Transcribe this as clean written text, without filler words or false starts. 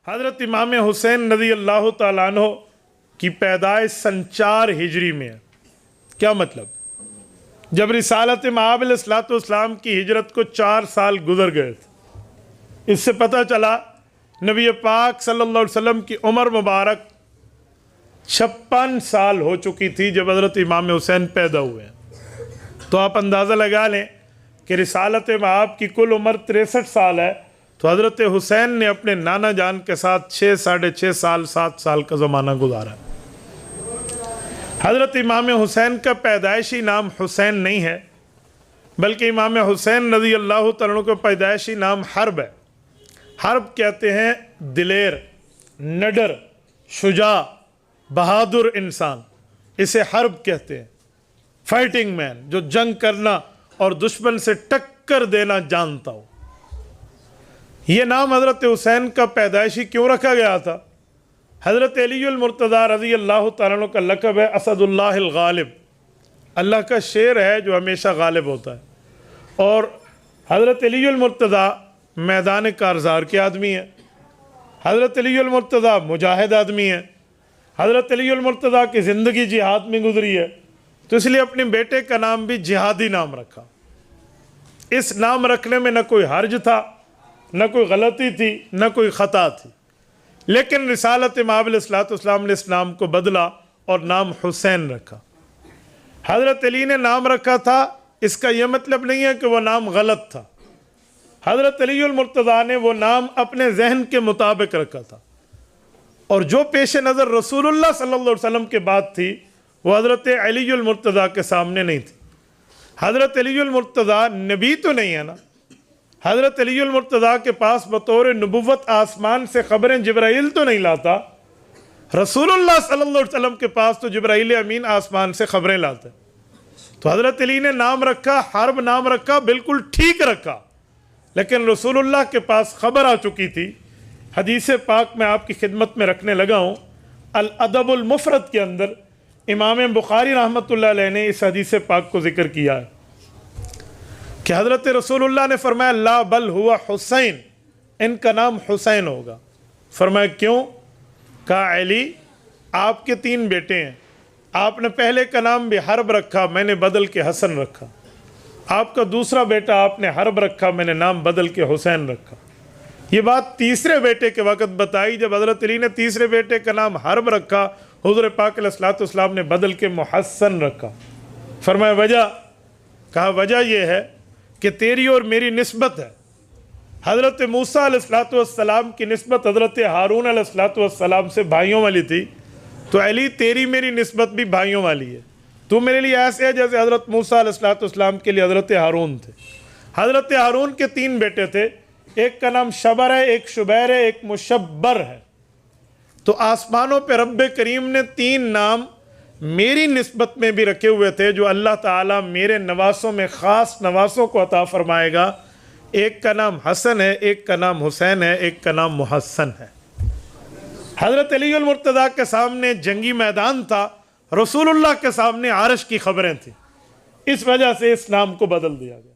حضرت امام حسین رضی اللہ تعالیٰ عنہ کی پیدائش سن 4 ہجری میں ہے۔ کیا مطلب؟ جب رسالت مآب علیہ الصلوۃ والسلام کی ہجرت کو 4 سال گزر گئے تھے۔ اس سے پتہ چلا نبی پاک صلی اللہ علیہ وسلم کی عمر مبارک 56 سال ہو چکی تھی جب حضرت امام حسین پیدا ہوئے ہیں۔ تو آپ اندازہ لگا لیں کہ رسالت مآب کی کل عمر 63 سال ہے، تو حضرت حسین نے اپنے نانا جان کے ساتھ 6 ساڑھے 6 سال 7 سال کا زمانہ گزارا۔ حضرت امام حسین کا پیدائشی نام حسین نہیں ہے، بلکہ امام حسین رضی اللہ تعالیٰ عنہ کا پیدائشی نام حرب ہے۔ حرب کہتے ہیں دلیر، نڈر، شجاع، بہادر انسان، اسے حرب کہتے ہیں۔ فائٹنگ مین، جو جنگ کرنا اور دشمن سے ٹکر دینا جانتا ہو۔ یہ نام حضرت حسین کا پیدائشی کیوں رکھا گیا تھا؟ حضرت علی المرتضیٰ رضی اللہ تعالیٰ عنہ کا لقب ہے اسد اللہ الغالب، اللہ کا شیر ہے جو ہمیشہ غالب ہوتا ہے، اور حضرت علی المرتضیٰ میدان کارزار کے آدمی ہیں، حضرت علی المرتضیٰ مجاہد آدمی ہیں، حضرت علی المرتضیٰ کی زندگی جہاد میں گزری ہے، تو اس لیے اپنے بیٹے کا نام بھی جہادی نام رکھا۔ اس نام رکھنے میں نہ کوئی حرج تھا، نہ کوئی غلطی تھی، نہ کوئی خطا تھی، لیکن رسالت مآب علیہ الصلوۃ والسلام نے اس نام کو بدلا اور نام حسین رکھا۔ حضرت علی نے نام رکھا تھا، اس کا یہ مطلب نہیں ہے کہ وہ نام غلط تھا۔ حضرت علی المرتضیٰ نے وہ نام اپنے ذہن کے مطابق رکھا تھا، اور جو پیش نظر رسول اللہ صلی اللہ علیہ وسلم کے بعد تھی وہ حضرت علی المرتضیٰ کے سامنے نہیں تھی۔ حضرت علی المرتضیٰ نبی تو نہیں ہے نا، حضرت علی المرتضیٰ کے پاس بطور نبوت آسمان سے خبریں جبرائیل تو نہیں لاتا، رسول اللہ صلی اللہ علیہ وسلم کے پاس تو جبرائیل امین آسمان سے خبریں لاتے۔ تو حضرت علی نے نام رکھا، حرب نام رکھا، بالکل ٹھیک رکھا، لیکن رسول اللہ کے پاس خبر آ چکی تھی۔ حدیث پاک میں آپ کی خدمت میں رکھنے لگا ہوں، الادب المفرد کے اندر امام بخاری رحمۃ اللہ علیہ نے اس حدیث پاک کو ذکر کیا ہے کہ حضرت رسول اللہ نے فرمایا لا بل ہوا حسین، ان کا نام حسین ہوگا۔ فرمایا کیوں؟ کہا علی آپ کے 3 بیٹے ہیں، آپ نے پہلے کا نام بھی حرب رکھا، میں نے بدل کے حسن رکھا، آپ کا دوسرا بیٹا آپ نے حرب رکھا، میں نے نام بدل کے حسین رکھا۔ یہ بات تیسرے بیٹے کے وقت بتائی جب حضرت علی نے تیسرے بیٹے کا نام حرب رکھا، حضور پاک علیہ الصلوۃ والسلام نے بدل کے محسن رکھا۔ فرمایا وجہ؟ کہا وجہ یہ ہے کہ تیری اور میری نسبت ہے، حضرت موسیٰ علیہ الصلوۃ والسلام کی نسبت حضرت ہارون علیہ الصلوۃ والسلام سے بھائیوں والی تھی، تو علی تیری میری نسبت بھی بھائیوں والی ہے، تو میرے لیے ایسے ہے جیسے حضرت موسیٰ علیہ الصلوۃ والسلام کے لیے حضرت ہارون تھے۔ حضرت ہارون کے 3 بیٹے تھے، ایک کا نام شبر ہے، ایک شبیر ہے، ایک مشبر ہے۔ تو آسمانوں پہ رب کریم نے 3 نام میری نسبت میں بھی رکھے ہوئے تھے جو اللہ تعالیٰ میرے نواسوں میں خاص نواسوں کو عطا فرمائے گا۔ ایک کا نام حسن ہے، ایک کا نام حسین ہے، ایک کا نام محسن ہے۔ حضرت علی المرتضیٰ کے سامنے جنگی میدان تھا، رسول اللہ کے سامنے عرش کی خبریں تھیں، اس وجہ سے اس نام کو بدل دیا گیا۔